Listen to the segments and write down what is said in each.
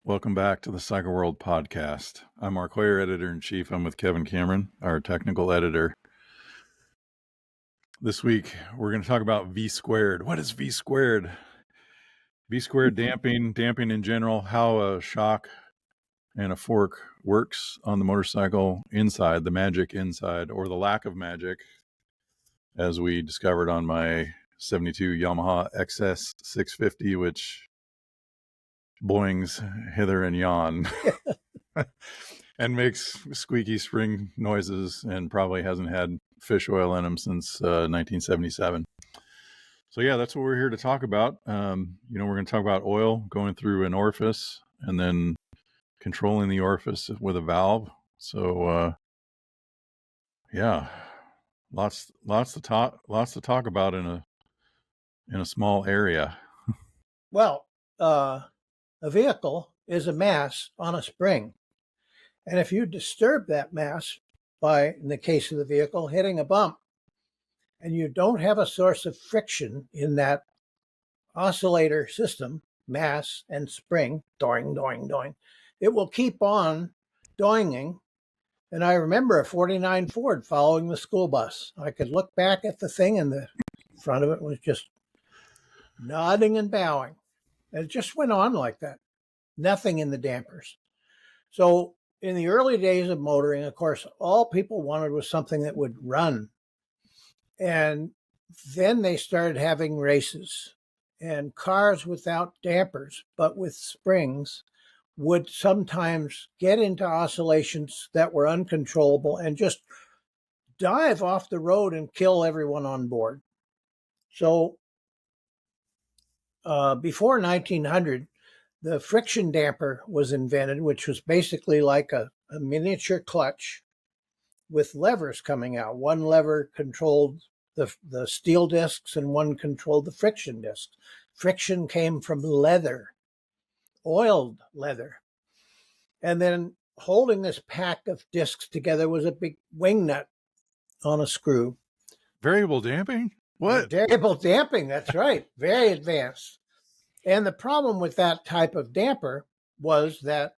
Welcome back to the Cycle World podcast. I'm Mark Hoyer, editor-in-chief. I'm with Kevin Cameron, our technical editor. This week, we're going to talk about V squared. What is V squared? V squared damping in general, how a shock and a fork works on the motorcycle inside, the magic inside, or the lack of magic, as we discovered on my 72 Yamaha XS 650, which boings hither and yon and makes squeaky spring noises and probably hasn't had fish oil in them since 1977. So yeah, that's what we're here to talk about. We're going to talk about oil going through an orifice and then controlling the orifice with a valve. So lots to talk about in a small area. Well, a vehicle is a mass on a spring. And if you disturb that mass by, in the case of the vehicle, hitting a bump, and you don't have a source of friction in that oscillator system, mass and spring, doing, it will keep on doinging. And I remember a 49 Ford following the school bus. I could look back at the thing and the front of it was just nodding and bowing. And it just went on like that. Nothing in the dampers. So in the early days of motoring, of course, all people wanted was something that would run. And then they started having races, and cars without dampers, but with springs, would sometimes get into oscillations that were uncontrollable and just dive off the road and kill everyone on board. So before 1900, the friction damper was invented, which was basically like a miniature clutch with levers coming out. One lever controlled the steel discs and one controlled the friction discs. Friction came from leather, oiled leather. And then holding this pack of discs together was a big wing nut on a screw. Variable damping? What? Variable damping, that's right. Very advanced. And the problem with that type of damper was that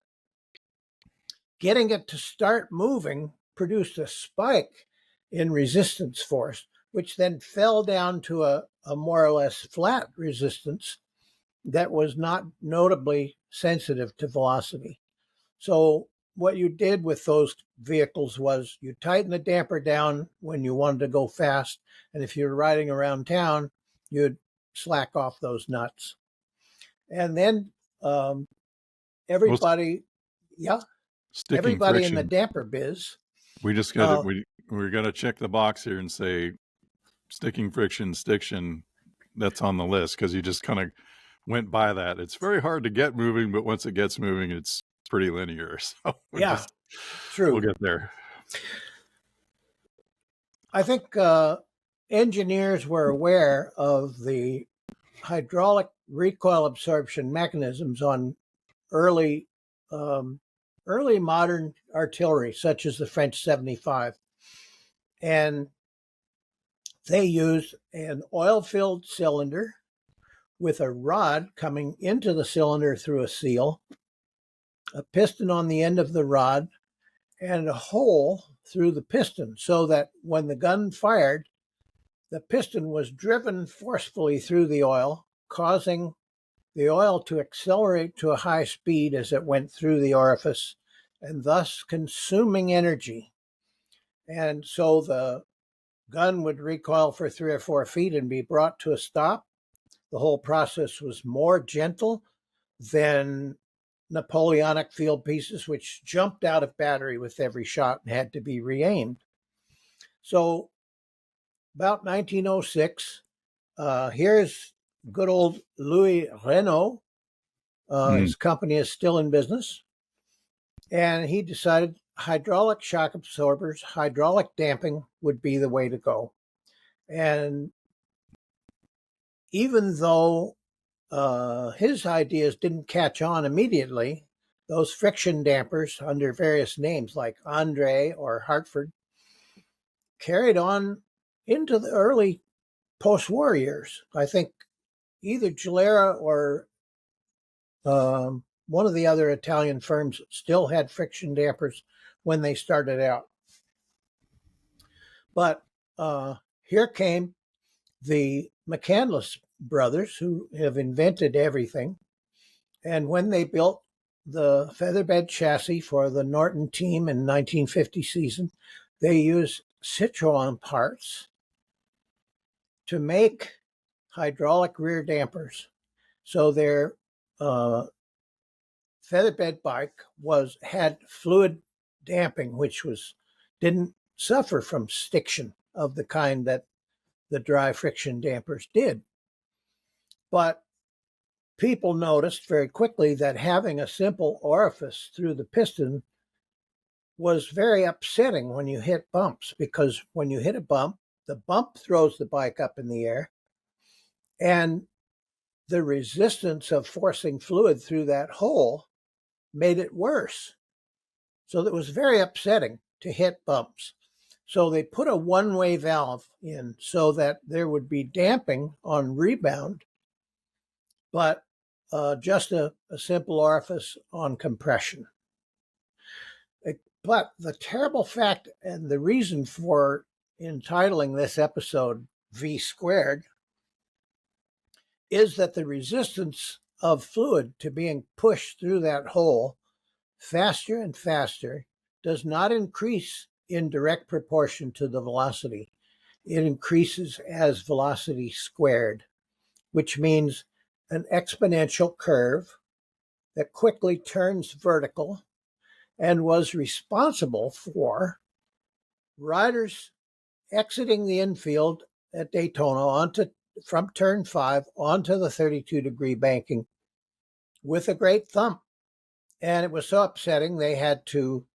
getting it to start moving produced a spike in resistance force, which then fell down to a more or less flat resistance that was not notably sensitive to velocity. So what you did with those vehicles was you tighten the damper down when you wanted to go fast, and if you're riding around town, you'd slack off those nuts. And then everybody Sticking in friction. the damper biz. We just got we're going to check the box here and say sticking friction, stiction. That's on the list because you just kind of went by that. It's very hard to get moving, but once it gets moving, it's pretty linear. So true. We'll get there. I think engineers were aware of the hydraulic recoil absorption mechanisms on early modern artillery, such as the French 75. And they used an oil-filled cylinder with a rod coming into the cylinder through a seal, a piston on the end of the rod, and a hole through the piston so that when the gun fired, the piston was driven forcefully through the oil, causing the oil to accelerate to a high speed as it went through the orifice, and thus consuming energy. And so the gun would recoil for 3 or 4 feet and be brought to a stop. The whole process was more gentle than Napoleonic field pieces, which jumped out of battery with every shot and had to be re-aimed. So about 1906, here's good old Louis Renault. His company is still in business. And he decided hydraulic shock absorbers, hydraulic damping would be the way to go. And even though his ideas didn't catch on immediately, those friction dampers under various names like Andre or Hartford carried on into the early post-war years. I think either Gilera or one of the other Italian firms still had friction dampers when they started out. But here came the McCandless brothers, who have invented everything. And when they built the featherbed chassis for the Norton team in 1950 season, they used Citroën parts to make hydraulic rear dampers. So their featherbed bike had fluid damping, which didn't suffer from stiction of the kind that the dry friction dampers did. But people noticed very quickly that having a simple orifice through the piston was very upsetting when you hit bumps, because when you hit a bump, the bump throws the bike up in the air, and the resistance of forcing fluid through that hole made it worse. So it was very upsetting to hit bumps. So they put a one-way valve in so that there would be damping on rebound, but just a simple orifice on compression. But the terrible fact, and the reason for entitling this episode V squared, is that the resistance of fluid to being pushed through that hole faster and faster does not increase in direct proportion to the velocity. It increases as velocity squared, which means an exponential curve that quickly turns vertical and was responsible for riders exiting the infield at Daytona from turn 5 onto the 32-degree banking with a great thump. And it was so upsetting they had to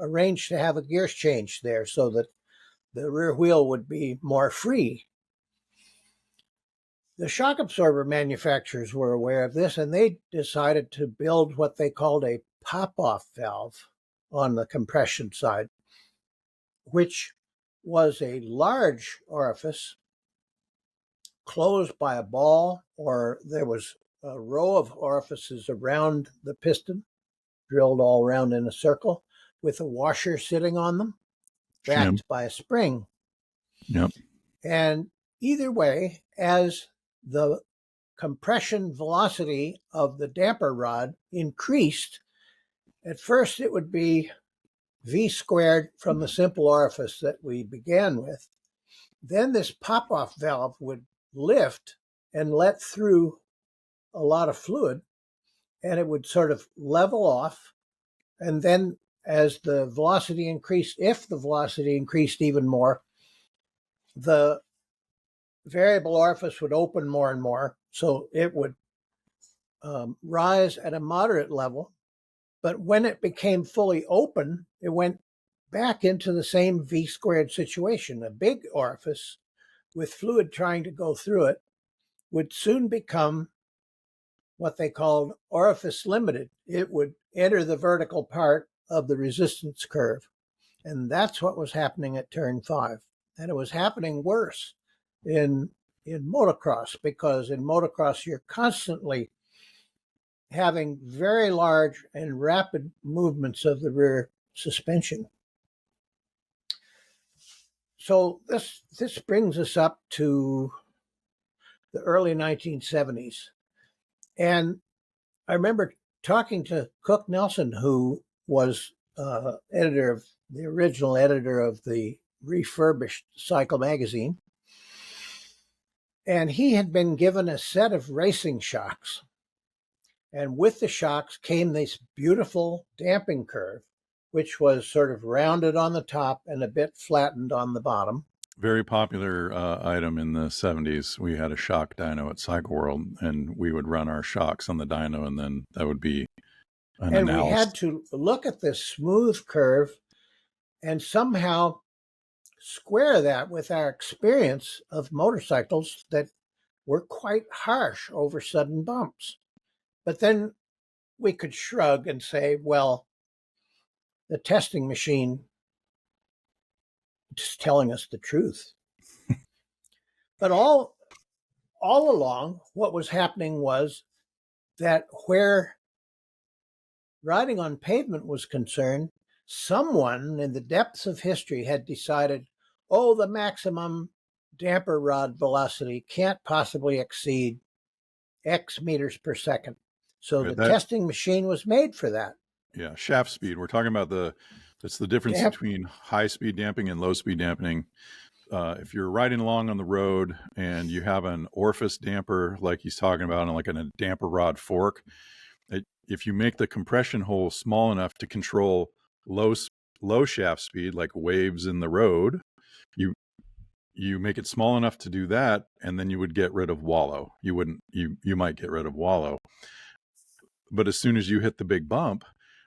arrange to have a gear change there so that the rear wheel would be more free. The shock absorber manufacturers were aware of this, and they decided to build what they called a pop-off valve on the compression side, which was a large orifice closed by a ball, or there was a row of orifices around the piston, drilled all around in a circle, with a washer sitting on them, backed by a spring. Yep. And either way, as the compression velocity of the damper rod increased, at first it would be V squared from the simple orifice that we began with. Then this pop-off valve would lift and let through a lot of fluid, and it would sort of level off. And then as the velocity increased, if the velocity increased even more, the variable orifice would open more and more. So it would rise at a moderate level. But when it became fully open, it went back into the same V squared situation. A big orifice with fluid trying to go through it would soon become what they called orifice limited. It would enter the vertical part of the resistance curve. And that's what was happening at turn 5. And it was happening worse in motocross, because in motocross you're constantly having very large and rapid movements of the rear suspension. So this brings us up to the early 1970s. And I remember talking to Cook Nelson, who was the original editor of the refurbished Cycle magazine. And he had been given a set of racing shocks. And with the shocks came this beautiful damping curve, which was sort of rounded on the top and a bit flattened on the bottom. Very popular item in the 70s. We had a shock dyno at Cycle World, and we would run our shocks on the dyno, and then that would be an and analysis. We had to look at this smooth curve and somehow square that with our experience of motorcycles that were quite harsh over sudden bumps. But then we could shrug and say, well, the testing machine is telling us the truth. But all along, what was happening was that where riding on pavement was concerned, someone in the depths of history had decided, oh, the maximum damper rod velocity can't possibly exceed X meters per second. So the That testing machine was made for that. Yeah, shaft speed. We're talking about that's the difference between high speed damping and low speed dampening. If you're riding along on the road and you have an orifice damper, like he's talking about, and like a damper rod fork, if you make the compression hole small enough to control low shaft speed, like waves in the road, you make it small enough to do that, and then you would get rid of wallow. You might get rid of wallow. But as soon as you hit the big bump,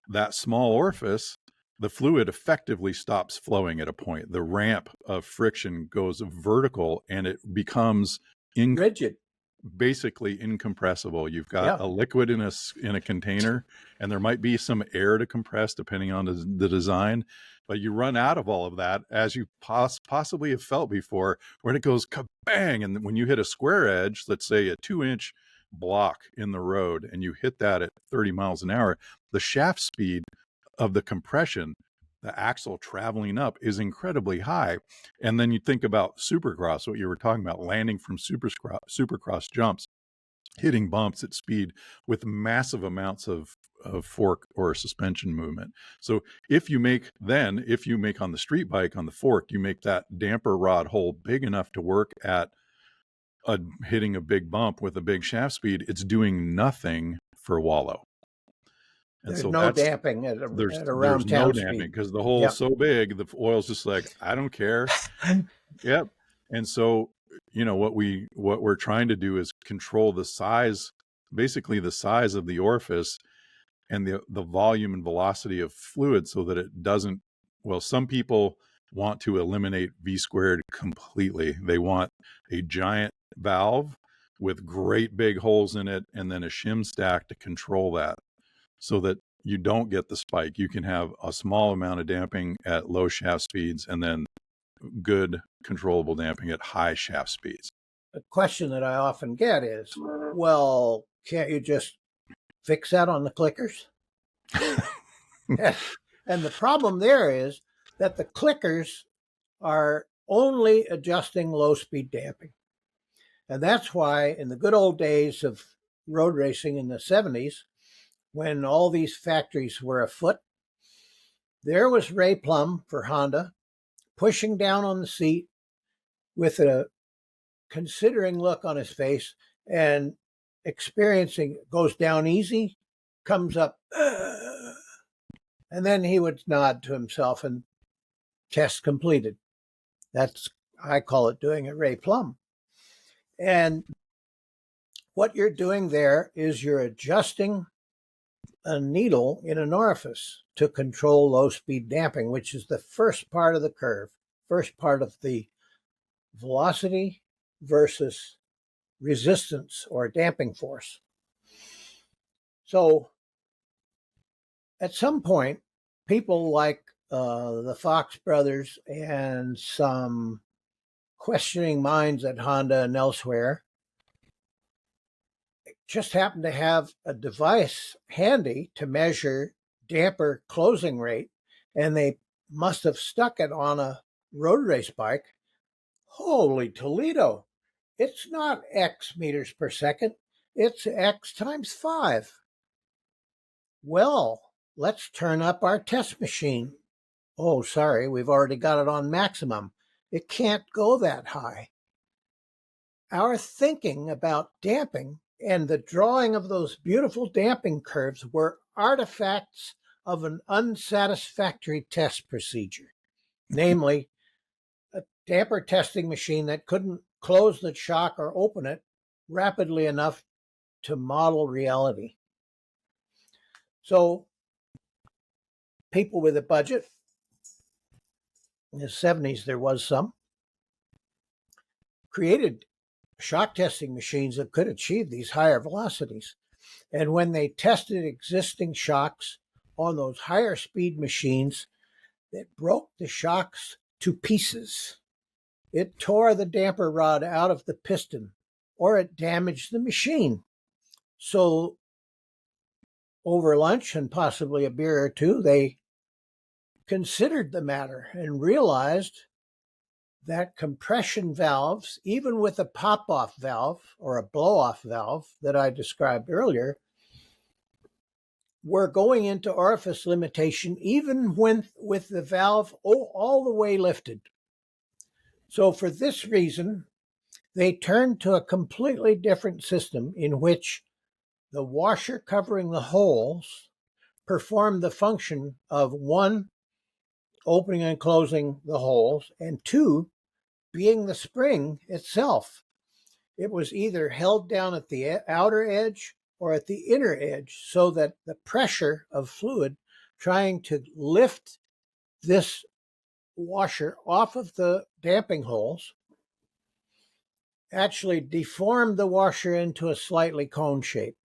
that small orifice, the fluid effectively stops flowing at a point. The ramp of friction goes vertical and it becomes rigid, basically incompressible. You've got a liquid in a container, and there might be some air to compress depending on the design, but you run out of all of that, as you possibly have felt before, when it goes kabang, and when you hit a square edge, let's say a 2-inch block in the road, and you hit that at 30 miles an hour, the shaft speed of the compression, the axle traveling up, is incredibly high. And then you think about supercross, what you were talking about, landing from supercross jumps, hitting bumps at speed with massive amounts of fork or suspension movement. So if you make on the street bike, on the fork, you make that damper rod hole big enough to work at hitting a big bump with a big shaft speed, it's doing nothing for wallow. And there's so no damping at around town speed. No damping because the hole's so big, the oil's just like, I don't care. Yep. And so, what we're trying to do is control the size, basically the size of the orifice and the volume and velocity of fluid, so that it doesn't, some people want to eliminate V squared completely. They want a giant valve with great big holes in it and then a shim stack to control that, so that you don't get the spike. You can have a small amount of damping at low shaft speeds and then good controllable damping at high shaft speeds. The question that I often get is, well, can't you just fix that on the clickers? And the problem there is that the clickers are only adjusting low speed damping. And that's why in the good old days of road racing in the 70s, when all these factories were afoot, there was Ray Plum for Honda pushing down on the seat with a considering look on his face and experiencing, goes down easy, comes up, and then he would nod to himself and test completed. I call it doing a Ray Plum. And what you're doing there is you're adjusting a needle in an orifice to control low speed damping, which is the first part of the curve, first part of the velocity versus resistance or damping force. So at some point, people like the Fox brothers and some questioning minds at Honda and elsewhere just happen to have a device handy to measure damper closing rate, and they must have stuck it on a road race bike. Holy Toledo! It's not X meters per second, it's X times 5. Well, let's turn up our test machine. Oh, sorry, we've already got it on maximum. It can't go that high. Our thinking about damping and the drawing of those beautiful damping curves were artifacts of an unsatisfactory test procedure, namely a damper testing machine that couldn't close the shock or open it rapidly enough to model reality. So people with a budget, in the 70s there was some, created shock testing machines that could achieve these higher velocities. And when they tested existing shocks on those higher speed machines, it broke the shocks to pieces. It tore the damper rod out of the piston, or it damaged the machine. So over lunch and possibly a beer or two, they considered the matter and realized that compression valves, even with a pop-off valve or a blow-off valve that I described earlier, were going into orifice limitation even when with the valve all the way lifted. So for this reason, they turned to a completely different system in which the washer covering the holes performed the function of one, opening and closing the holes, and two, being the spring itself. It was either held down at the outer edge or at the inner edge so that the pressure of fluid trying to lift this washer off of the damping holes actually deformed the washer into a slightly cone shape.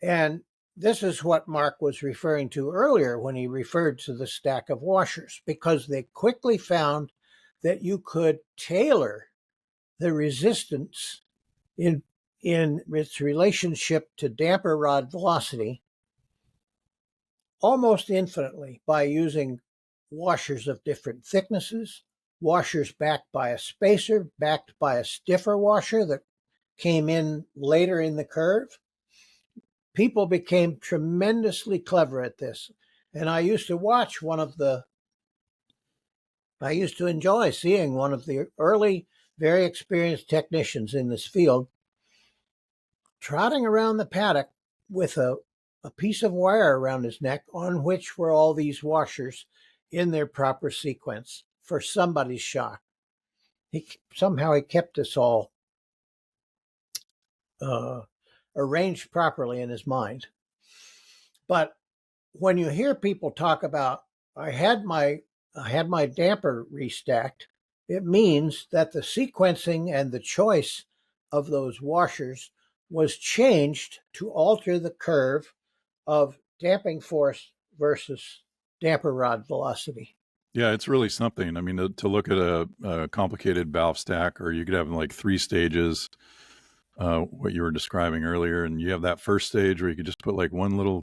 And this is what Mark was referring to earlier when he referred to the stack of washers, because they quickly found that you could tailor the resistance in its relationship to damper rod velocity almost infinitely by using washers of different thicknesses, washers backed by a spacer, backed by a stiffer washer that came in later in the curve. People became tremendously clever at this. And I used to enjoy seeing one of the early, very experienced technicians in this field trotting around the paddock with a piece of wire around his neck on which were all these washers in their proper sequence for somebody's shock. Somehow he kept this all arranged properly in his mind. But when you hear people talk about, I had my damper restacked, it means that the sequencing and the choice of those washers was changed to alter the curve of damping force versus damper rod velocity. Yeah, it's really something. I mean, to look at a complicated valve stack, or you could have like 3 stages, what you were describing earlier, and you have that first stage where you could just put like one little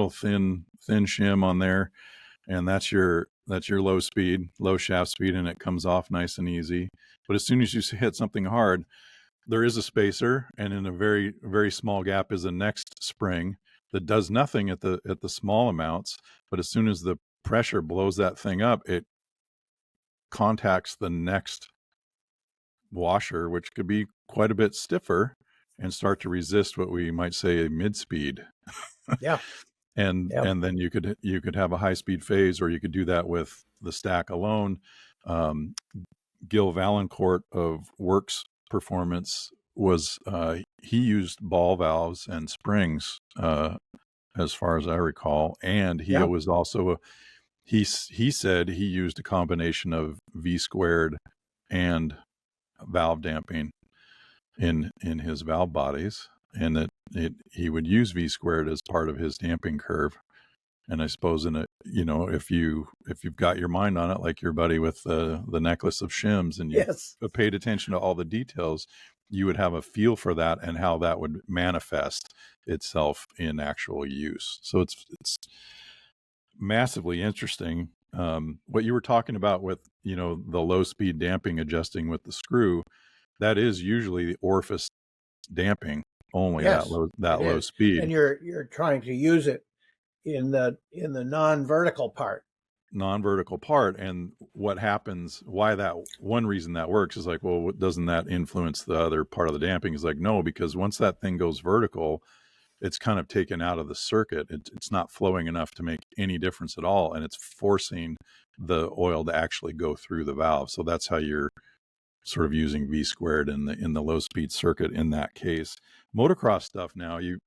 thin shim on there, and that's your low shaft speed, and it comes off nice and easy. But as soon as you hit something hard, there is a spacer, and in a very, very small gap is a next spring that does nothing at the small amounts. But as soon as the pressure blows that thing up, it contacts the next washer, which could be quite a bit stiffer, and start to resist what we might say a mid-speed. Yeah. And then you could have a high-speed phase, or you could do that with the stack alone. Gil Valancourt of Works Performance was he used ball valves and springs, as far as I recall, and he was also he said he used a combination of V squared and valve damping in his valve bodies, and that he would use V squared as part of his damping curve. And I suppose if you've got your mind on it, like your buddy with the necklace of shims, and you paid attention to all the details, you would have a feel for that and how that would manifest itself in actual use. So it's massively interesting. What you were talking about with, the low speed damping adjusting with the screw, that is usually the orifice damping only, that low speed. And you're trying to use it in the non-vertical part. And what happens, one reason that works is like, well, doesn't that influence the other part of the damping? Is like, no, because once that thing goes vertical, it's kind of taken out of the circuit. It's not flowing enough to make any difference at all, and it's forcing the oil to actually go through the valve. So that's how you're sort of using V squared in the low speed circuit in that case. Motocross stuff now, you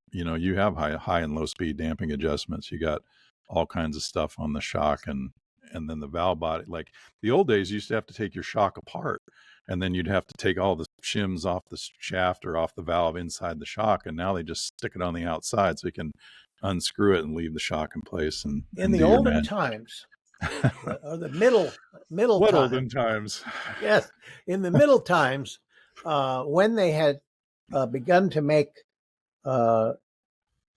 have high and low speed damping adjustments. You got all kinds of stuff on the shock and then the valve body. Like the old days, you used to have to take your shock apart, and then you'd have to take all the shims off the shaft or off the valve inside the shock. And now they just stick it on the outside, so you can unscrew it and leave the shock in place. And in the olden times, or the middle what time. Olden times? Yes, in the middle times, when they had begun to make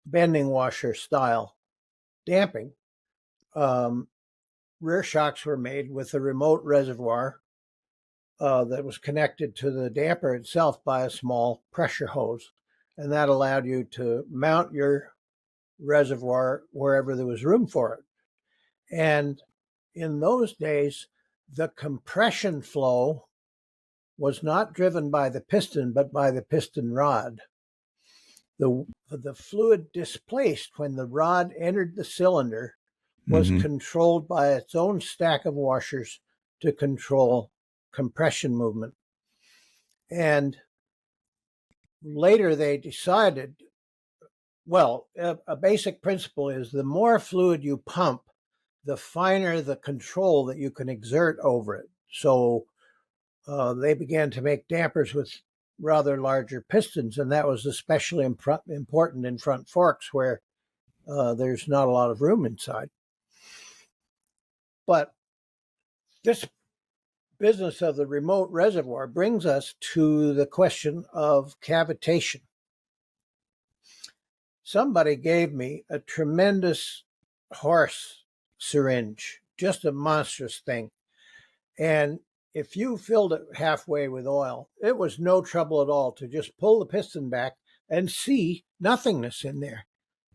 bending washer style damping, rear shocks were made with a remote reservoir that was connected to the damper itself by a small pressure hose. And that allowed you to mount your reservoir wherever there was room for it. And in those days, the compression flow was not driven by the piston, but by the piston rod. The fluid displaced when the rod entered the cylinder was controlled by its own stack of washers to control compression movement. And later they decided, well, a basic principle is the more fluid you pump, the finer the control that you can exert over it. So they began to make dampers with rather larger pistons, and that was especially important in front forks where there's not a lot of room inside. But this business of the remote reservoir brings us to the question of cavitation. Somebody gave me a tremendous horse syringe, just a monstrous thing. And if you filled it halfway with oil, it was no trouble at all to just pull the piston back and see nothingness in there.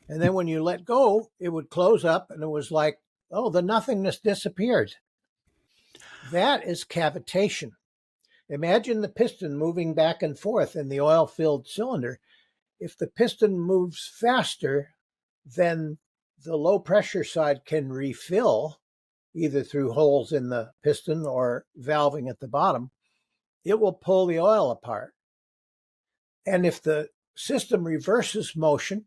And then when you let go, it would close up and it was like, oh, the nothingness disappeared. That is cavitation. Imagine the piston moving back and forth in the oil-filled cylinder. If the piston moves faster, then the low-pressure side can refill, either through holes in the piston or valving at the bottom. It will pull the oil apart. And if the system reverses motion,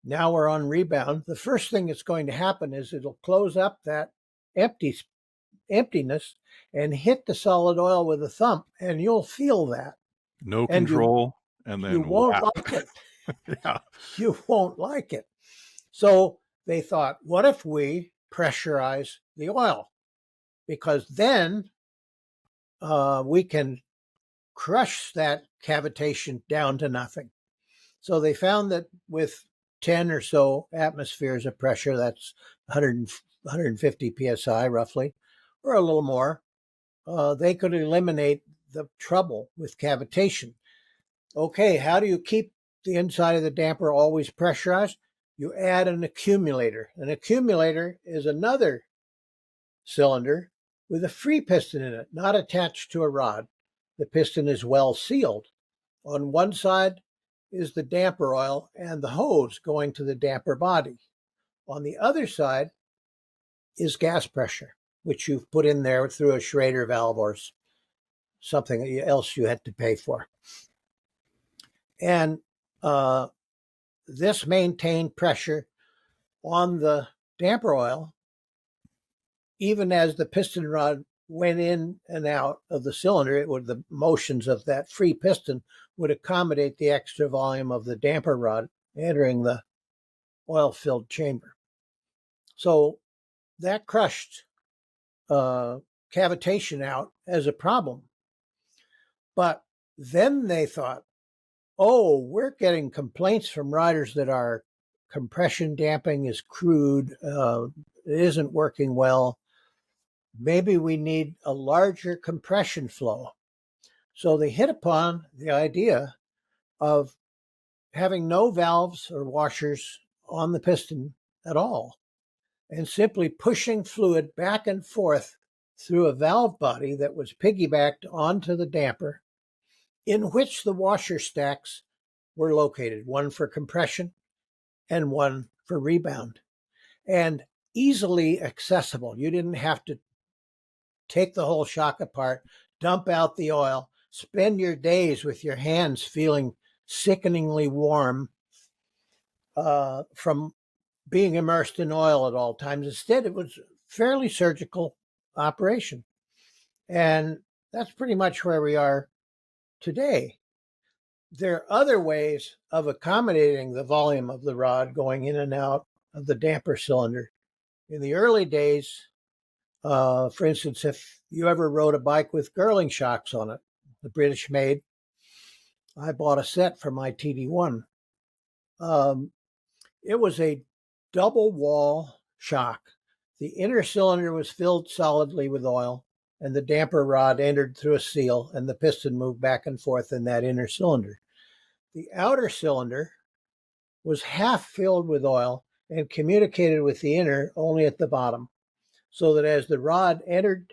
now we're on rebound, the first thing that's going to happen is it'll close up that emptiness and hit the solid oil with a thump, and you'll feel that. No control, and then you won't whap. like it. Yeah. You won't like it. So they thought, what if we pressurize the oil? Because then we can crush that cavitation down to nothing. So they found that with 10 or so atmospheres of pressure, that's 150 psi roughly, or a little more, they could eliminate the trouble with cavitation. Okay, how do you keep the inside of the damper always pressurized? You add an accumulator. An accumulator is another cylinder with a free piston in it, not attached to a rod. The piston is well sealed. On one side is the damper oil and the hose going to the damper body. On the other side is gas pressure, which you've put in there through a Schrader valve or something else you had to pay for. And this maintained pressure on the damper oil, even as the piston rod went in and out of the cylinder, the motions of that free piston would accommodate the extra volume of the damper rod entering the oil-filled chamber. So that crushed cavitation out as a problem. But then they thought, oh, we're getting complaints from riders that our compression damping is crude, it isn't working well. Maybe we need a larger compression flow. So they hit upon the idea of having no valves or washers on the piston at all, and simply pushing fluid back and forth through a valve body that was piggybacked onto the damper, in which the washer stacks were located, one for compression and one for rebound, and easily accessible. You didn't have to take the whole shock apart, dump out the oil, spend your days with your hands feeling sickeningly warm from being immersed in oil at all times. Instead, it was a fairly surgical operation. And that's pretty much where we are today. There are other ways of accommodating the volume of the rod going in and out of the damper cylinder. In the early days, for instance, if you ever rode a bike with Girling shocks on it, the British made, I bought a set for my TD1. Um, it was a double wall shock. The inner cylinder was filled solidly with oil, and the damper rod entered through a seal, and the piston moved back and forth in that inner cylinder. The outer cylinder was half filled with oil and communicated with the inner only at the bottom, so that as the rod entered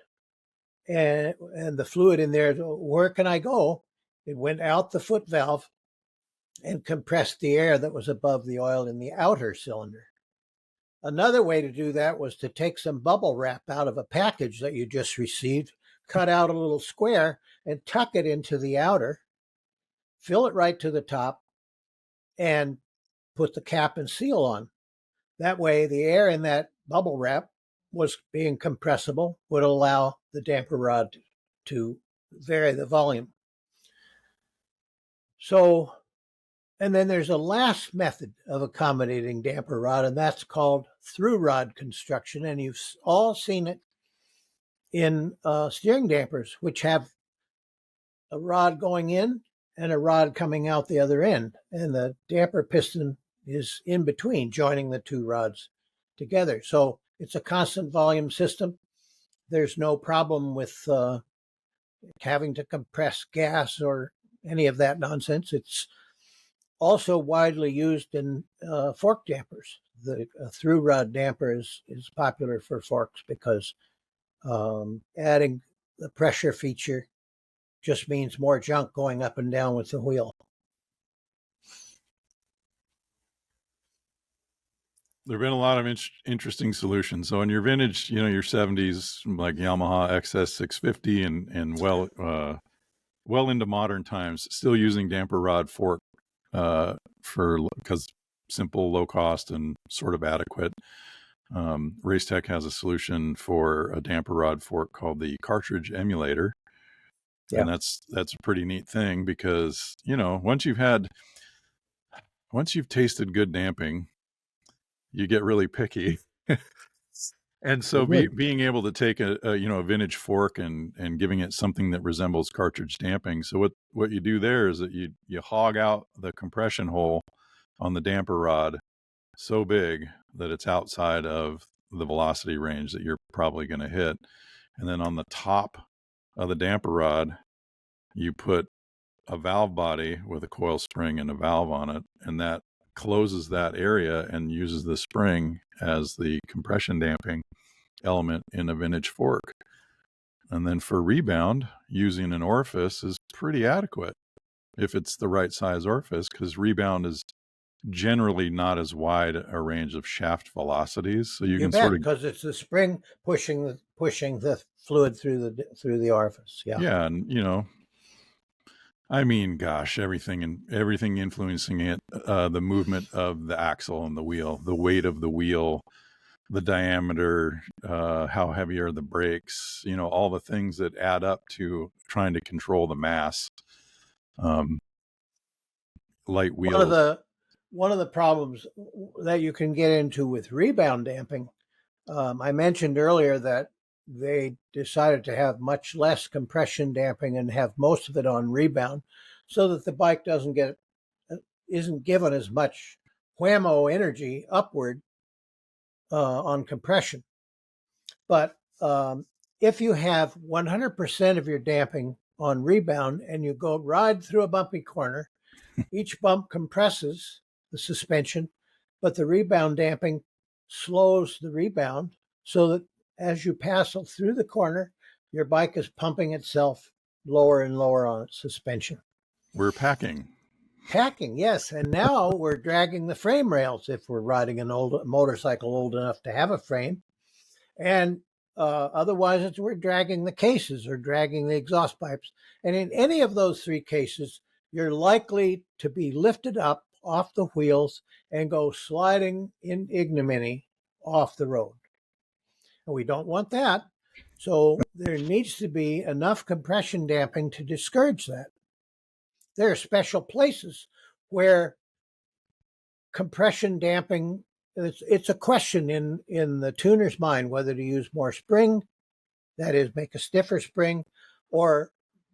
and the fluid in there, where can I go? It went out the foot valve and compressed the air that was above the oil in the outer cylinder. Another way to do that was to take some bubble wrap out of a package that you just received, cut out a little square, and tuck it into the outer, fill it right to the top, and put the cap and seal on. That way, the air in that bubble wrap was being compressible, would allow the damper rod to vary the volume. So, and then there's a last method of accommodating damper rod, and that's called through rod construction. And you've all seen it in steering dampers, which have a rod going in and a rod coming out the other end. And the damper piston is in between, joining the two rods together. So it's a constant volume system. There's no problem with having to compress gas or any of that nonsense. It's also widely used in fork dampers. The through rod damper is popular for forks because adding the pressure feature just means more junk going up and down with the wheel. There have been a lot of interesting solutions. So in your vintage, your 70s, like Yamaha XS 650 and well into modern times, still using damper rod fork because simple, low cost, and sort of adequate. Racetech has a solution for a damper rod fork called the cartridge emulator. Yeah. And that's a pretty neat thing because, once you've tasted good damping, you get really picky. And so being able to take a vintage fork and giving it something that resembles cartridge damping. So what you do there is that you hog out the compression hole on the damper rod so big that it's outside of the velocity range that you're probably going to hit. And then on the top of the damper rod, you put a valve body with a coil spring and a valve on it, and that closes that area and uses the spring as the compression damping element in a vintage fork. And then for rebound, using an orifice is pretty adequate if it's the right size orifice, because rebound is generally not as wide a range of shaft velocities. So you can sort of, because it's the spring pushing the fluid through the orifice. Yeah, and I mean, gosh, everything influencing it, the movement of the axle and the wheel, the weight of the wheel, the diameter, how heavy are the brakes, all the things that add up to trying to control the mass. Light wheels. One of the problems that you can get into with rebound damping, I mentioned earlier that they decided to have much less compression damping and have most of it on rebound so that the bike isn't given as much whammo energy upward on compression. But if you have 100% of your damping on rebound and you go ride through a bumpy corner, each bump compresses the suspension, but the rebound damping slows the rebound so that as you pass through the corner, your bike is pumping itself lower and lower on its suspension. We're packing, yes. And now we're dragging the frame rails if we're riding an old motorcycle old enough to have a frame. And otherwise, we're dragging the cases or dragging the exhaust pipes. And in any of those three cases, you're likely to be lifted up off the wheels and go sliding in ignominy off the road. And we don't want that. So there needs to be enough compression damping to discourage that. There are special places where compression damping, it's a question in the tuner's mind whether to use more spring, that is, make a stiffer spring, or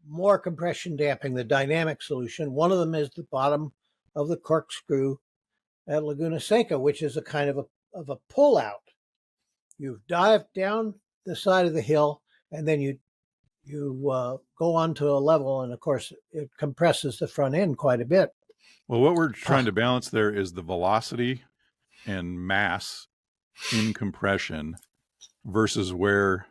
more compression damping, the dynamic solution. One of them is the bottom of the corkscrew at Laguna Seca, which is a kind of a pull out. You dive down the side of the hill, and then you go onto a level, and of course it compresses the front end quite a bit. Well, what we're trying to balance there is the velocity and mass in compression versus where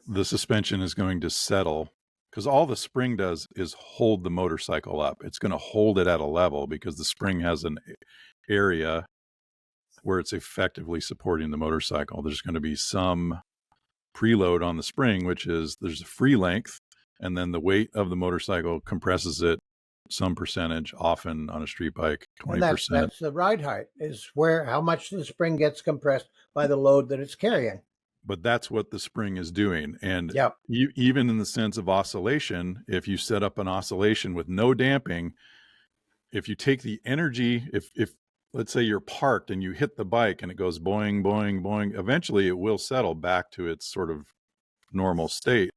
the suspension is going to settle, because all the spring does is hold the motorcycle up. It's going to hold it at a level because the spring has an area where it's effectively supporting the motorcycle. There's going to be some preload on the spring, which is there's a free length, and then the weight of the motorcycle compresses it some percentage, often on a street bike, 20%. And that's the ride height, is where how much the spring gets compressed by the load that it's carrying. But that's what the spring is doing. And yep. Even in the sense of oscillation, if you set up an oscillation with no damping, if you take the energy, if let's say you're parked and you hit the bike and it goes boing, boing, boing, eventually it will settle back to its sort of normal state.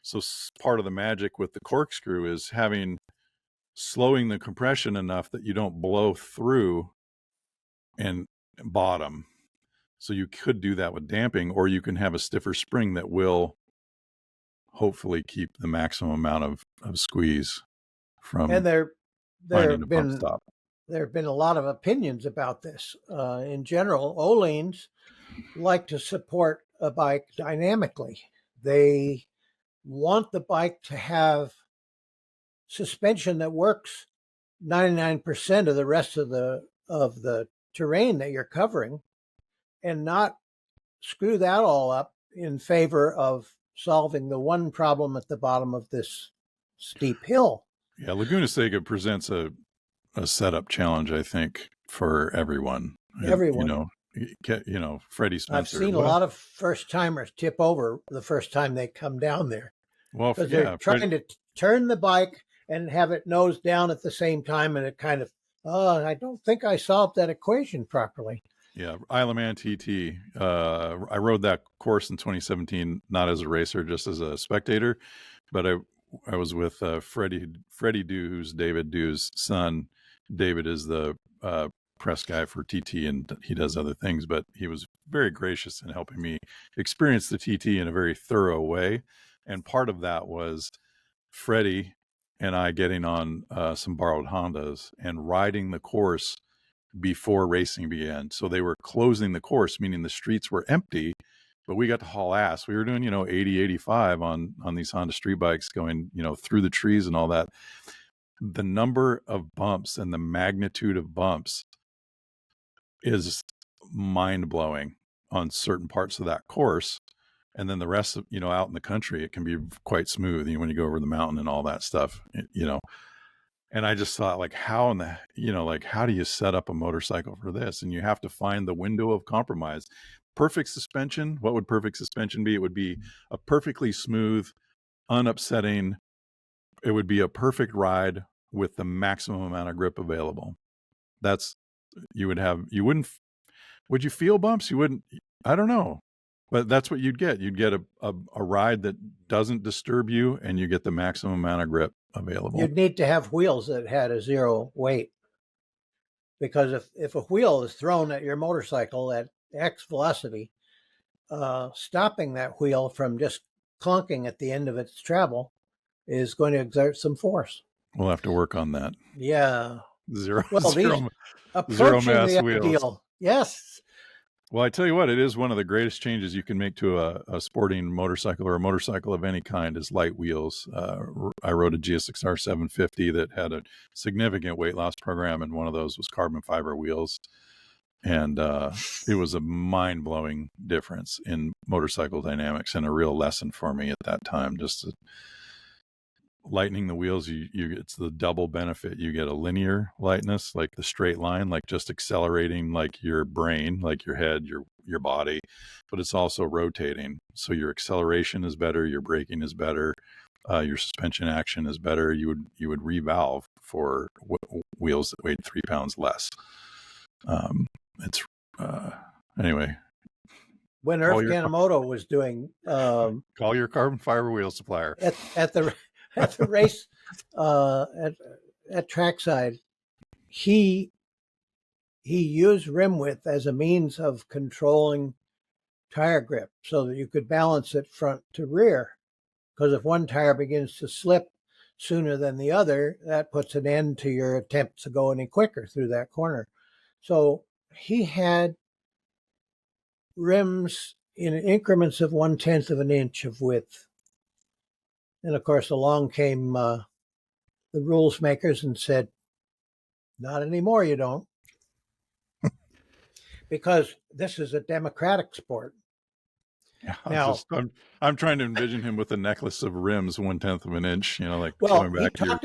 So part of the magic with the corkscrew is slowing the compression enough that you don't blow through and bottom. So you could do that with damping, or you can have a stiffer spring that will hopefully keep the maximum amount of squeeze from and there finding have a been bump stop. There have been a lot of opinions about this. In general, Öhlins like to support a bike dynamically. They want the bike to have suspension that works 99% of the rest of the terrain that you're covering, and not screw that all up in favor of solving the one problem at the bottom of this steep hill. Yeah, Laguna Seca presents a setup challenge, I think, for everyone. Everyone. Freddie Spencer. I've seen a lot of first timers tip over the first time they come down there. Well, because they're trying to turn the bike and have it nose down at the same time, and it kind of, I don't think I solved that equation properly. Yeah, Isle of Man TT. I rode that course in 2017, not as a racer, just as a spectator. But I was with Freddie Dew, who's David Dew's son. David is the press guy for TT, and he does other things. But he was very gracious in helping me experience the TT in a very thorough way. And part of that was Freddie and I getting on some borrowed Hondas and riding the course before racing began. So they were closing the course, meaning the streets were empty, but we got to haul ass. We were doing, 80, 85 on these Honda street bikes going, through the trees and all that. The number of bumps and the magnitude of bumps is mind blowing on certain parts of that course. And then the rest of, out in the country, it can be quite smooth when you go over the mountain and all that stuff, And I just thought, how do you set up a motorcycle for this? And you have to find the window of compromise. Perfect suspension. What would perfect suspension be? It would be a perfectly smooth, unupsetting. It would be a perfect ride with the maximum amount of grip available. Would you feel bumps? You wouldn't, I don't know. But that's what you'd get. You'd get a ride that doesn't disturb you, and you get the maximum amount of grip available. You'd need to have wheels that had a zero weight, because if a wheel is thrown at your motorcycle at X velocity, stopping that wheel from just clunking at the end of its travel is going to exert some force. We'll have to work on that. Yeah. Zero mass the wheels. Ideal. Yes. Well, I tell you what, it is one of the greatest changes you can make to a sporting motorcycle or a motorcycle of any kind is light wheels. I rode a GSXR 750 that had a significant weight loss program, and one of those was carbon fiber wheels. And it was a mind-blowing difference in motorcycle dynamics and a real lesson for me at that time. Just lightening the wheels, it's the double benefit. You get a linear lightness, like the straight line, like just accelerating like your brain, like your head, your body, but it's also rotating. So your acceleration is better, your braking is better, your suspension action is better. You would revalve for wheels that weighed 3 pounds less. Anyway. When Earth Kanemoto was doing call your carbon fiber wheel supplier at the race at trackside, he he used rim width as a means of controlling tire grip so that you could balance it front to rear. Because if one tire begins to slip sooner than the other, that puts an end to your attempt to go any quicker through that corner. So he had rims in increments of 1/10 of an inch of width. And of course, along came the rules makers and said, not anymore, you don't. Because this is a democratic sport. Yeah, Now, I'm trying to envision him with a necklace of rims 1/10 of an inch, like well, going back to your.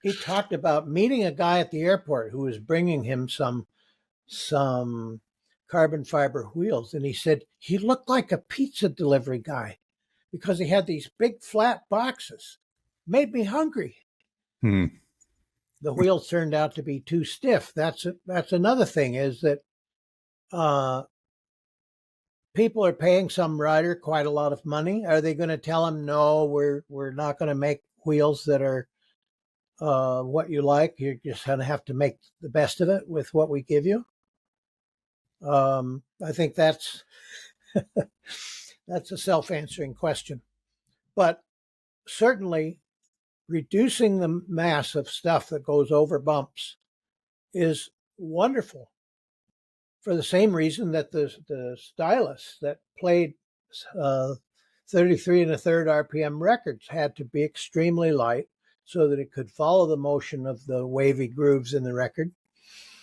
he talked about meeting a guy at the airport who was bringing him some carbon fiber wheels, and he said he looked like a pizza delivery guy because he had these big flat boxes. Made me hungry. The wheels turned out to be too stiff. That's another thing, is that people are paying some rider quite a lot of money. Are they going to tell him, no, we're not going to make wheels that are what you like? You're just going to have to make the best of it with what we give you. I think that's a self-answering question. But certainly reducing the mass of stuff that goes over bumps is wonderful, for the same reason that the stylus that played 33 1/3 RPM records had to be extremely light so that it could follow the motion of the wavy grooves in the record.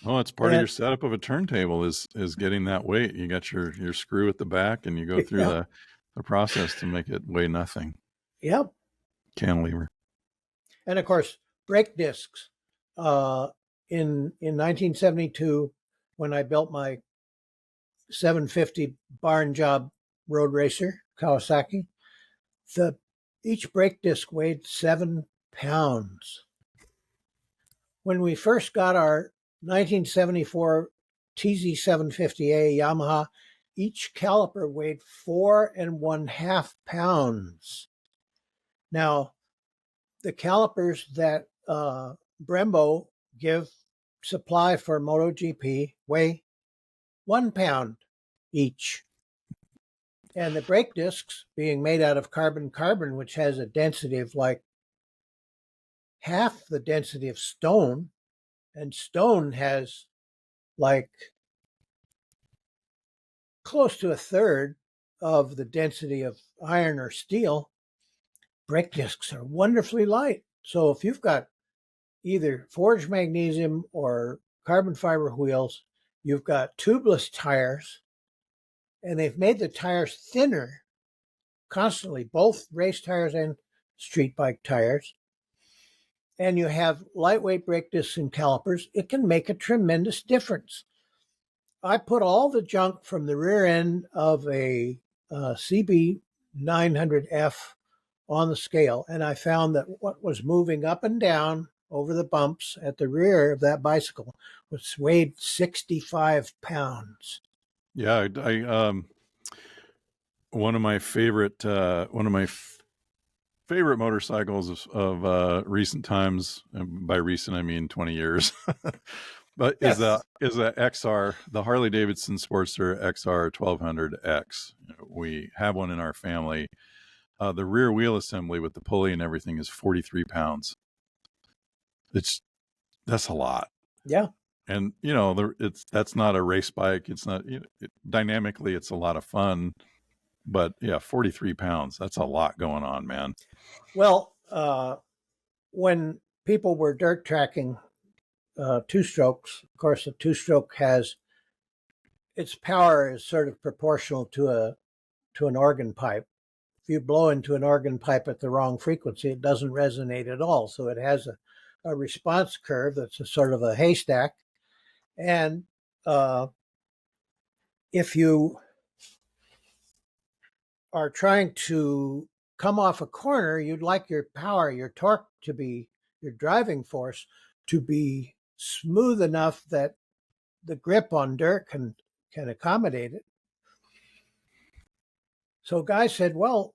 Oh, it's part of your setup of a turntable is getting that weight. You got your screw at the back, and you go through the process to make it weigh nothing. Yep. Cantilever. And of course, brake discs. In 1972, when I built my 750 barn job road racer, Kawasaki, each brake disc weighed 7 pounds. When we first got our 1974 TZ750A Yamaha, each caliper weighed 4 1/2 pounds. Now, the calipers that Brembo supply for MotoGP weigh 1 pound each. And the brake discs, being made out of carbon, which has a density of like half the density of stone, and stone has like close to 1/3 of the density of iron or steel, brake discs are wonderfully light. So if you've got either forged magnesium or carbon fiber wheels, you've got tubeless tires, and they've made the tires thinner constantly, both race tires and street bike tires, and you have lightweight brake discs and calipers, it can make a tremendous difference. I put all the junk from the rear end of a CB 900F on the scale, and I found that what was moving up and down over the bumps at the rear of that bicycle was weighed 65 pounds. Yeah, I one of my favorite favorite motorcycles of recent times, and by recent I mean 20 years. But Yes. is a XR, the Harley Davidson Sportster XR 1200X. We have one in our family. The rear wheel assembly with the pulley and everything is 43 pounds. That's a lot. Yeah. And that's not a race bike. It's not dynamically. It's a lot of fun, but yeah, 43 pounds. That's a lot going on, man. Well, when people were dirt tracking two strokes, of course, a two stroke has its power is sort of proportional to an organ pipe. If you blow into an organ pipe at the wrong frequency, it doesn't resonate at all. So it has a response curve that's a sort of a haystack. And if you are trying to come off a corner, you'd like your power, your torque to be, your driving force to be smooth enough that the grip on dirt can accommodate it. So guys said, well,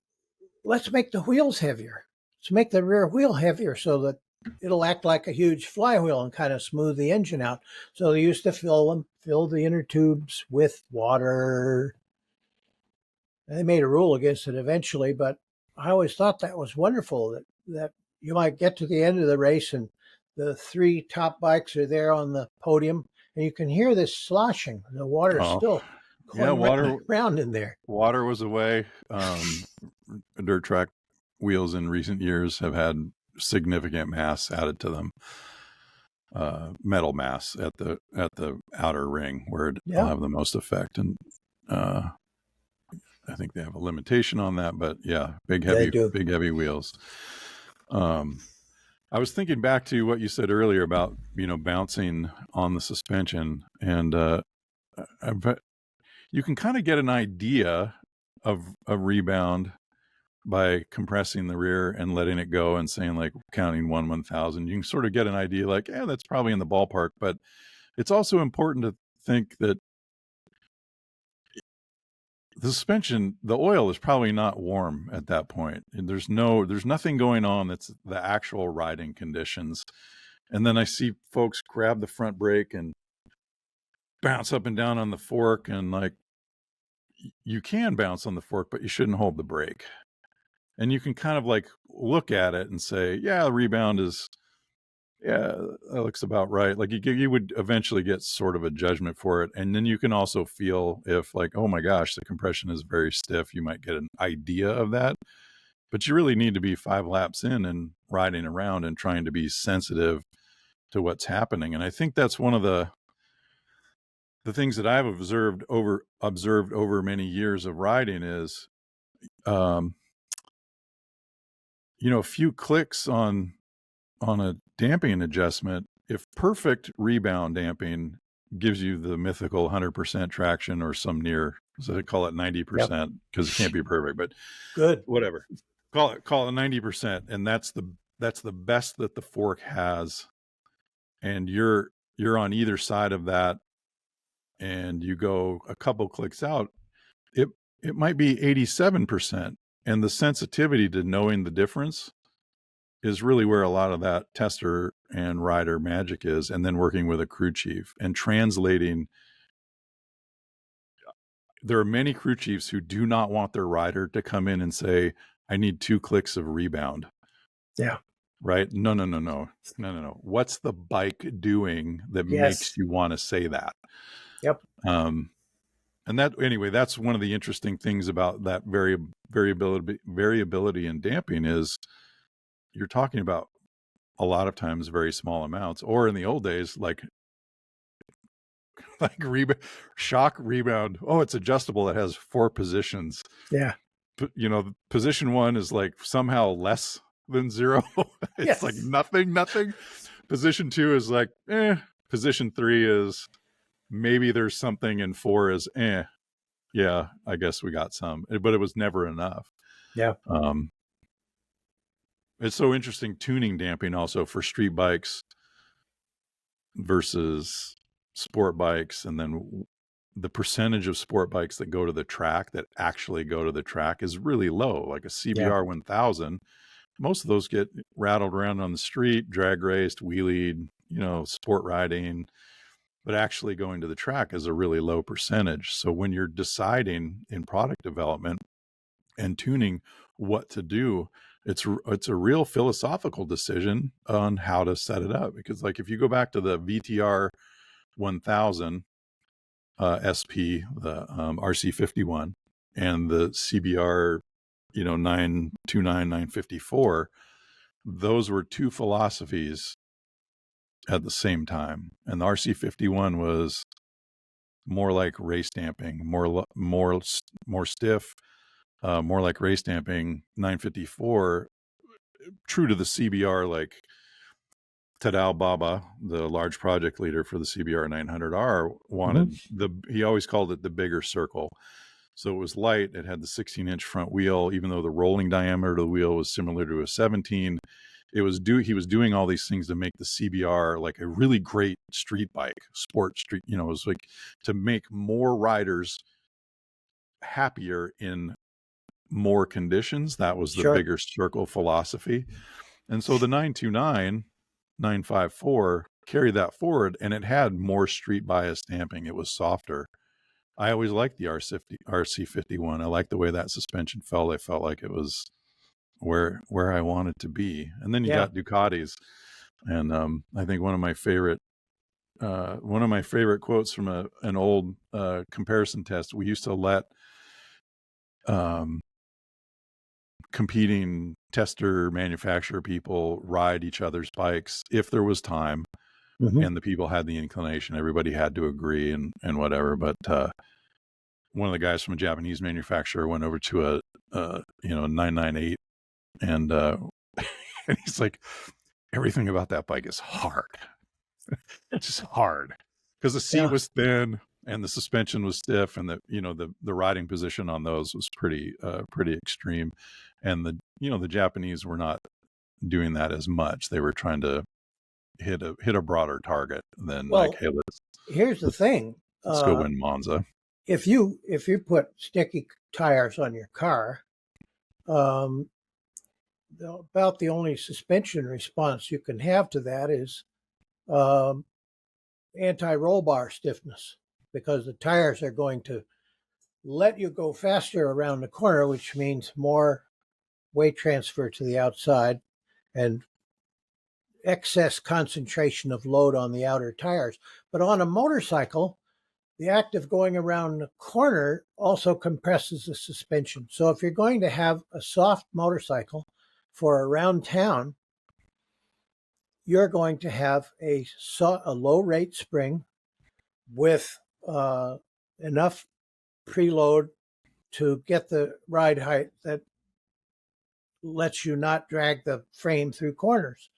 let's make the wheels heavier. Let's make the rear wheel heavier so that it'll act like a huge flywheel and kind of smooth the engine out. So they used to fill the inner tubes with water. And they made a rule against it eventually, but I always thought that was wonderful that you might get to the end of the race and the three top bikes are there on the podium and you can hear this sloshing. The water's Oh, still yeah, going around in there. water was away. Dirt track wheels in recent years have had significant mass added to them, metal mass at the outer ring where it'll have the most effect. And I think they have a limitation on that, but yeah, big heavy wheels. I was thinking back to what you said earlier about, bouncing on the suspension, and you can kind of get an idea of a rebound by compressing the rear and letting it go and saying, like, counting 1/1000. You can sort of get an idea like, yeah, that's probably in the ballpark. But it's also important to think that the suspension, the oil is probably not warm at that point. And there's nothing going on. It's the actual riding conditions. And then I see folks grab the front brake and bounce up and down on the fork. And like, you can bounce on the fork, but you shouldn't hold the brake. And you can kind of like look at it and say, yeah, the rebound is, yeah, that looks about right. Like you would eventually get sort of a judgment for it. And then you can also feel if like, oh my gosh, the compression is very stiff. You might get an idea of that, but you really need to be 5 laps in and riding around and trying to be sensitive to what's happening. And I think that's one of the things that I've observed over many years of riding is, a few clicks on a damping adjustment. If perfect rebound damping gives you the mythical 100% traction or some near, so they call it 90% because it can't be perfect, but good, whatever, call it 90%. And that's the best that the fork has. And you're on either side of that. And you go a couple clicks out, it might be 87%. And the sensitivity to knowing the difference is really where a lot of that tester and rider magic is. And then working with a crew chief and translating. There are many crew chiefs who do not want their rider to come in and say, I need 2 clicks of rebound. Yeah. Right? No. What's the bike doing that makes you want to say that? Yep. And that's one of the interesting things about that variability in damping is you're talking about a lot of times very small amounts, or in the old days, like shock rebound. Oh, it's adjustable. It has 4 positions. Yeah. Position 1 is like somehow less than 0. It's like nothing. Position 2 is like, Position 3 is maybe there's something, and 4 is, yeah, I guess we got some, but it was never enough. Yeah. It's so interesting tuning damping also for street bikes versus sport bikes. And then the percentage of sport bikes that go to the track that actually go to the track is really low. Like a CBR 1000, most of those get rattled around on the street, drag raced, wheelied, sport riding, but actually going to the track is a really low percentage. So when you're deciding in product development and tuning what to do, it's a real philosophical decision on how to set it up. Because like if you go back to the VTR 1000 SP, the RC51, and the CBR 929 954, those were 2 philosophies at the same time. And the RC51 was more like race damping, more stiff, more like race damping. 954, true to the CBR, like Tadal Baba, the large project leader for the CBR 900R, wanted he always called it the bigger circle. So it was light. It had the 16-inch front wheel, even though the rolling diameter of the wheel was similar to a 17. He was doing all these things to make the CBR like a really great street bike, sport street. It was like to make more riders happier in more conditions. That was the bigger circle philosophy. And so the 929 954 carried that forward, and it had more street bias damping. It was softer. I always liked the RC51. I liked the way that suspension felt. I felt like it was where I wanted to be. And then you got Ducatis, and I think one of my favorite quotes from an old comparison test. We used to let competing tester manufacturer people ride each other's bikes if there was time, and the people had the inclination. Everybody had to agree and whatever. But one of the guys from a Japanese manufacturer went over to a 998, and and he's like, everything about that bike is hard. It's just hard because the seat was thin and the suspension was stiff, and the riding position on those was pretty extreme. And the Japanese were not doing that as much. They were trying to hit a broader target than hey, here's the thing. Let's go win Monza. If you put sticky tires on your car, about the only suspension response you can have to that is anti-roll bar stiffness, because the tires are going to let you go faster around the corner, which means more weight transfer to the outside and excess concentration of load on the outer tires. But on a motorcycle, the act of going around the corner also compresses the suspension. So if you're going to have a soft motorcycle for around town, you're going to have a low rate spring with enough preload to get the ride height that lets you not drag the frame through corners.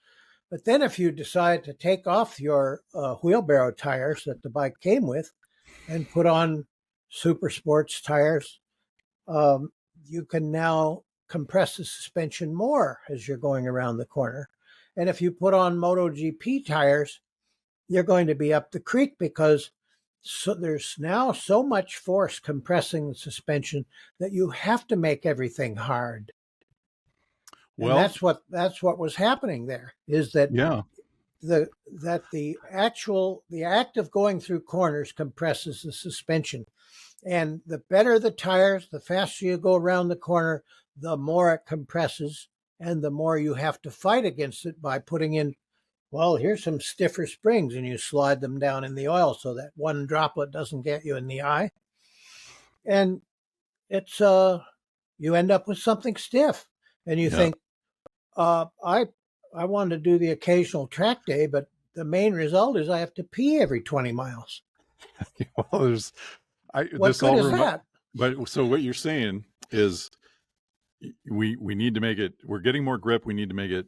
But then if you decide to take off your wheelbarrow tires that the bike came with and put on super sports tires, you can now compress the suspension more as you're going around the corner. And if you put on MotoGP tires, you're going to be up the creek, because there's now so much force compressing the suspension that you have to make everything hard. Well, and that's what was happening there, is that the act of going through corners compresses the suspension. And the better the tires, the faster you go around the corner, the more it compresses, and the more you have to fight against it by putting in, well, here's some stiffer springs, and you slide them down in the oil so that one droplet doesn't get you in the eye. And it's you end up with something stiff, and you think, I want to do the occasional track day, but the main result is I have to pee every 20 miles. Well, what good is that? But so what you're saying is we need to make it, we're getting more grip. We need to make it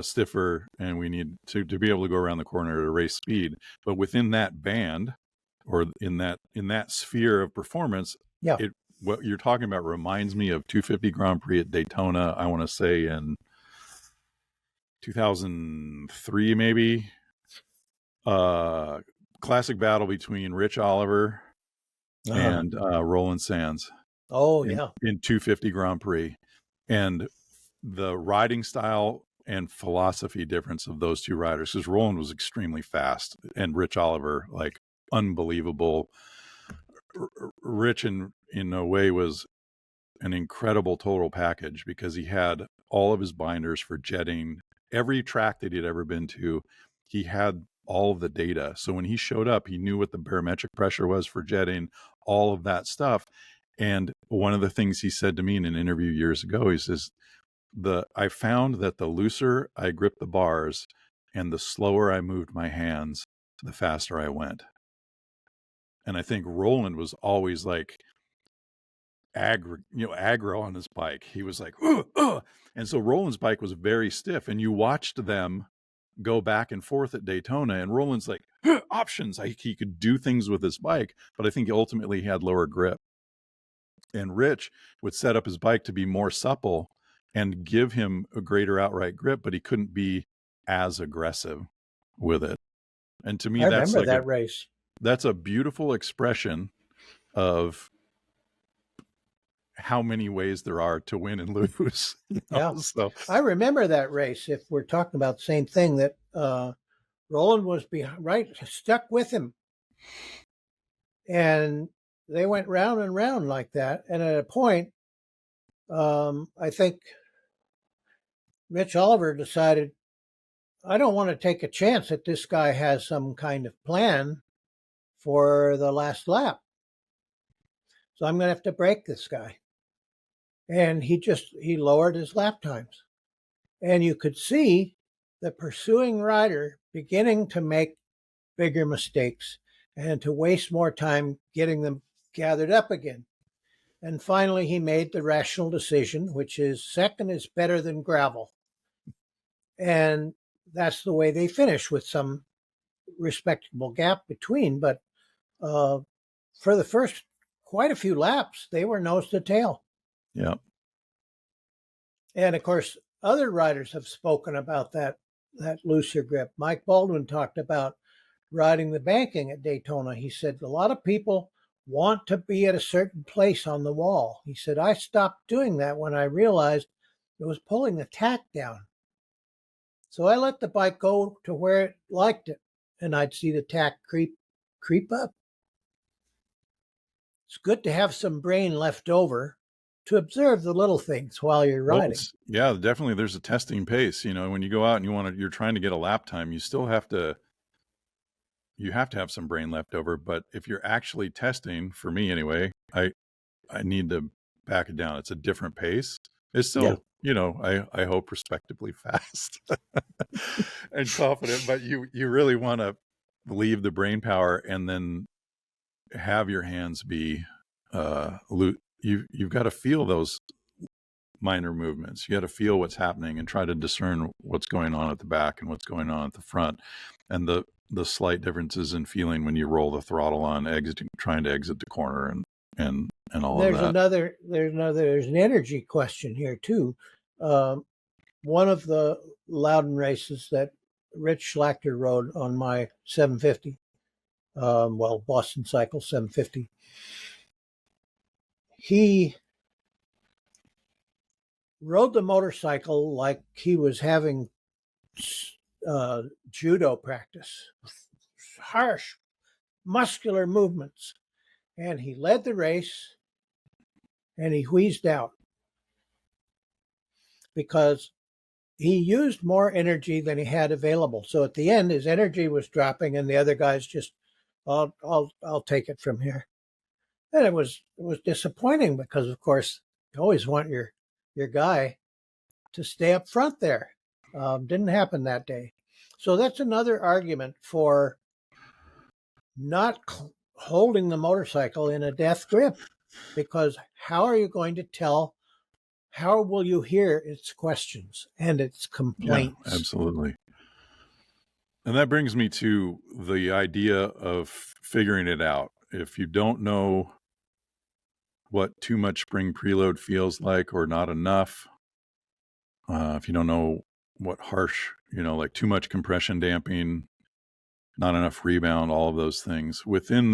stiffer, and we need to be able to go around the corner at a race speed. But within that band, or in that sphere of performance, what you're talking about reminds me of 250 Grand Prix at Daytona. I want to say in 2003, maybe. Classic battle between Rich Oliver and Roland Sands. In 250 Grand Prix. And the riding style and philosophy difference of those two riders, because Roland was extremely fast and Rich Oliver, like, unbelievable. Rich in a way was an incredible total package, because he had all of his binders for jetting. Every track that he'd ever been to, he had all of the data. So when he showed up, he knew what the barometric pressure was for jetting, all of that stuff. And one of the things he said to me in an interview years ago, he says, I found that the looser I gripped the bars and the slower I moved my hands, the faster I went. And I think Roland was always like aggro on his bike. He was like, and so Roland's bike was very stiff, and you watched them go back and forth at Daytona, and Roland's like, options. He could do things with his bike, but I think ultimately he had lower grip. And Rich would set up his bike to be more supple and give him a greater outright grip, but he couldn't be as aggressive with it. And to me, I remember that race. That's a beautiful expression of how many ways there are to win and lose. Yeah. So I remember that race. If we're talking about the same thing, that Roland was stuck with him, and they went round and round like that. And at a point, I think Rich Oliver decided, I don't want to take a chance that this guy has some kind of plan for the last lap. So I'm going to have to break this guy. And he lowered his lap times. And you could see the pursuing rider beginning to make bigger mistakes and to waste more time getting them gathered up again. And finally, he made the rational decision, which is second is better than gravel. And that's the way they finish, with some respectable gap between. But for the first quite a few laps, they were nose to tail. yeah. And of course, other riders have spoken about that looser grip. Mike Baldwin talked about riding the banking at Daytona. He said a lot of people want to be at a certain place on the wall. He said, I stopped doing that when I realized it was pulling the tack down. So I let the bike go to where it liked it, and I'd see the tack creep up. It's good to have some brain left over to observe the little things while you're riding. Yeah, definitely. There's a testing pace. When you go out and you're trying to get a lap time, you still have to have some brain left over. But if you're actually testing, for me anyway, I need to back it down. It's a different pace. It's still, I hope respectably fast and confident, but you really want to leave the brain power and then have your hands be you've got to feel those minor movements. You got to feel what's happening and try to discern what's going on at the back and what's going on at the front, and the slight differences in feeling when you roll the throttle on trying to exit the corner and all of that. There's an energy question here too. One of the Loudon races that Rich Schlachter rode on my 750, Boston Cycle 750, he rode the motorcycle like he was having judo practice, harsh, muscular movements. And he led the race, and he wheezed out because he used more energy than he had available. So at the end, his energy was dropping, and the other guys just, I'll take it from here. And it was disappointing because, of course, you always want your guy to stay up front there. Didn't happen that day. So that's another argument for not holding the motorcycle in a death grip, because how are you going to tell? How will you hear its questions and its complaints? Yeah, absolutely. And that brings me to the idea of figuring it out. If you don't know what too much spring preload feels like or not enough, if you don't know what harsh, like too much compression damping, not enough rebound, all of those things within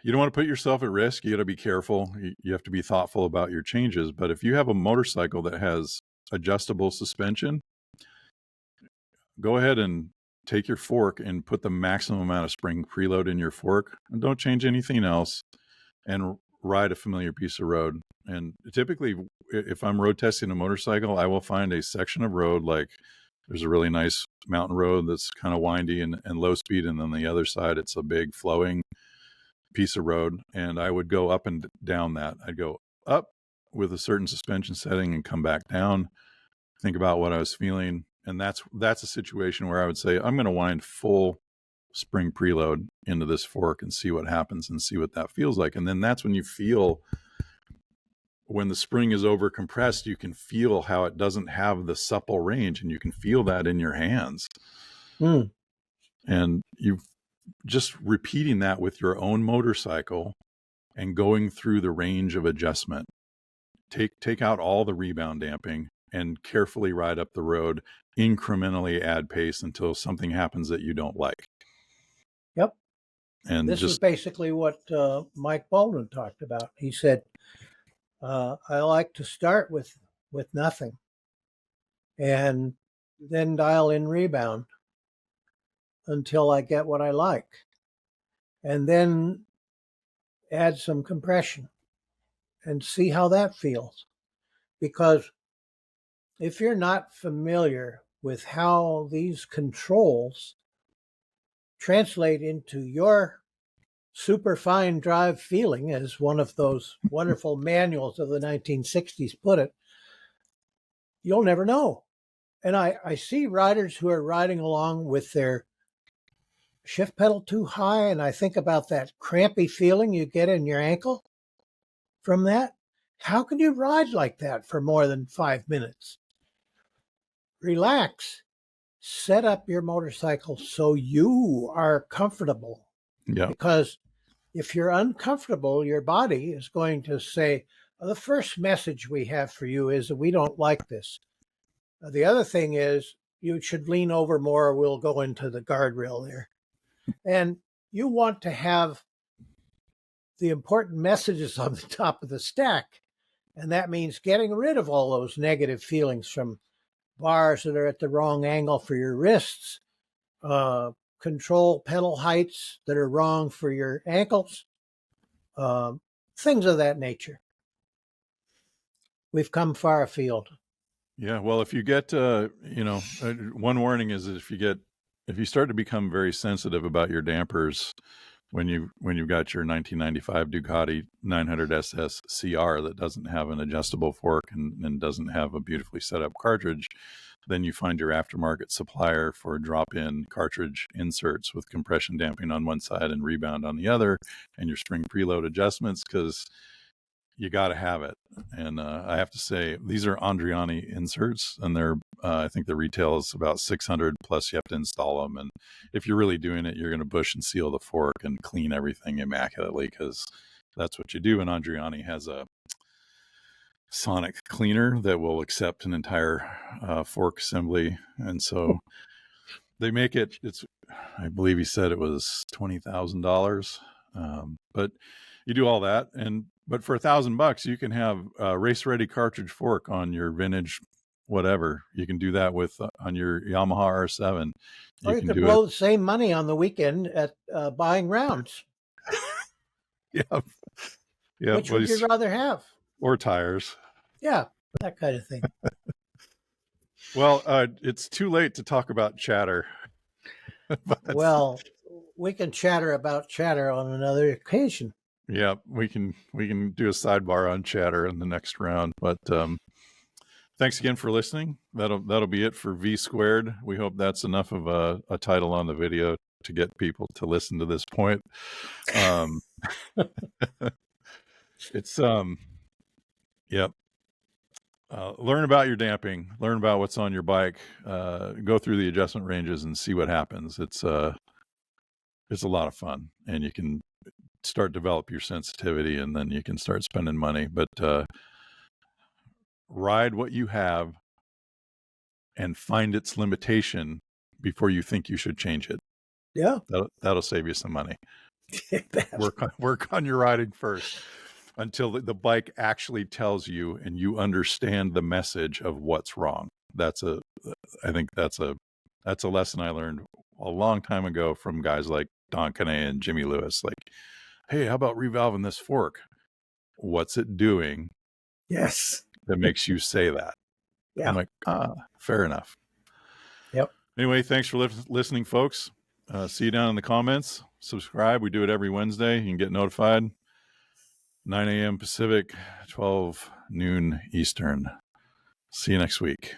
you don't want to put yourself at risk. You got to be careful. You have to be thoughtful about your changes. But if you have a motorcycle that has adjustable suspension, go ahead and take your fork and put the maximum amount of spring preload in your fork, and don't change anything else, and ride a familiar piece of road. And typically, if I'm road testing a motorcycle, I will find a section of road, like there's a really nice mountain road that's kind of windy and low speed, and then the other side, it's a big flowing piece of road, and I would go up and down that. I'd go up with a certain suspension setting and come back down, think about what I was feeling. And that's a situation where I would say, I'm going to wind full spring preload into this fork and see what happens and see what that feels like. And then that's when you feel, when the spring is over compressed, you can feel how it doesn't have the supple range, and you can feel that in your hands. And you just repeating that with your own motorcycle and going through the range of adjustment. Take out all the rebound damping and carefully ride up the road, incrementally add pace until something happens that you don't like. Yep. And This is basically what Mike Baldwin talked about. He said, I like to start with nothing and then dial in rebound until I get what I like, and then add some compression and see how that feels. Because if you're not familiar with how these controls translate into your super fine drive feeling, as one of those wonderful manuals of the 1960s put it, you'll never know. And I see riders who are riding along with their shift pedal too high, and I think about that crampy feeling you get in your ankle from that. How can you ride like that for more than 5 minutes? Relax. Set up your motorcycle so you are comfortable. yeah, Because if you're uncomfortable, your body is going to say, the first message we have for you is that we don't like this. The other thing is you should lean over more or we'll go into the guardrail there. And you want to have the important messages on the top of the stack. And that means getting rid of all those negative feelings from bars that are at the wrong angle for your wrists, control pedal heights that are wrong for your ankles, things of that nature. We've come far afield. yeah. Well, if you get, one warning is that if you start to become very sensitive about your dampers, when you've got your 1995 Ducati 900 SS CR that doesn't have an adjustable fork and doesn't have a beautifully set up cartridge, then you find your aftermarket supplier for drop-in cartridge inserts with compression damping on one side and rebound on the other, and your spring preload adjustments, because you got to have it. And I have to say, these are Andriani inserts, and they're I think the retail is about 600, plus you have to install them. And if you're really doing it, you're going to bush and seal the fork and clean everything immaculately, because that's what you do. And Andriani has a sonic cleaner that will accept an entire fork assembly. And so they make it, I believe he said it was $20,000. But you do all that, but for $1,000 you can have a race ready cartridge fork on your vintage whatever. You can do that with on your Yamaha R7. Or you could blow the same money on the weekend at buying rounds. Yeah. Which would you rather have? Or tires. Yeah, that kind of thing. Well, it's too late to talk about chatter. Well, we can chatter about chatter on another occasion. Yeah, we can do a sidebar on chatter in the next round. But thanks again for listening. That'll be it for V Squared. We hope that's enough of a title on the video to get people to listen to this point. It's yep. Learn about your damping. Learn about what's on your bike. Go through the adjustment ranges and see what happens. It's a lot of fun, and you can start develop your sensitivity, and then you can start spending money. But ride what you have and find its limitation before you think you should change it. Yeah, that'll save you some money. Work on your riding first until the bike actually tells you and you understand the message of what's wrong. I think that's a lesson I learned a long time ago from guys like Don Canet and Jimmy Lewis. Like, hey, how about revalving this fork? What's it doing? Yes. That makes you say that. Yeah. I'm like, fair enough. Yep. Anyway, thanks for listening, folks. See you down in the comments. Subscribe. We do it every Wednesday. You can get notified. 9 a.m. Pacific, 12 noon Eastern. See you next week.